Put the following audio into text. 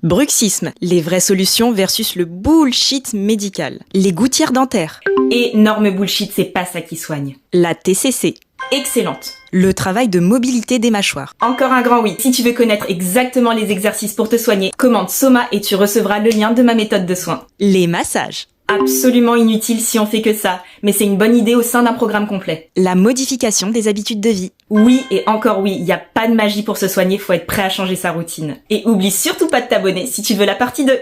Bruxisme, les vraies solutions versus le bullshit médical. Les gouttières dentaires. Énorme bullshit, c'est pas ça qui soigne. La TCC. Excellente. Le travail de mobilité des mâchoires. Encore un grand oui. Si tu veux connaître exactement les exercices pour te soigner, commande Soma et tu recevras le lien de ma méthode de soins. Les massages. Absolument inutile si on fait que ça, mais c'est une bonne idée au sein d'un programme complet. La modification des habitudes de vie. Oui et encore oui, il n'y a pas de magie pour se soigner, faut être prêt à changer sa routine. Et oublie surtout pas de t'abonner si tu veux la partie 2.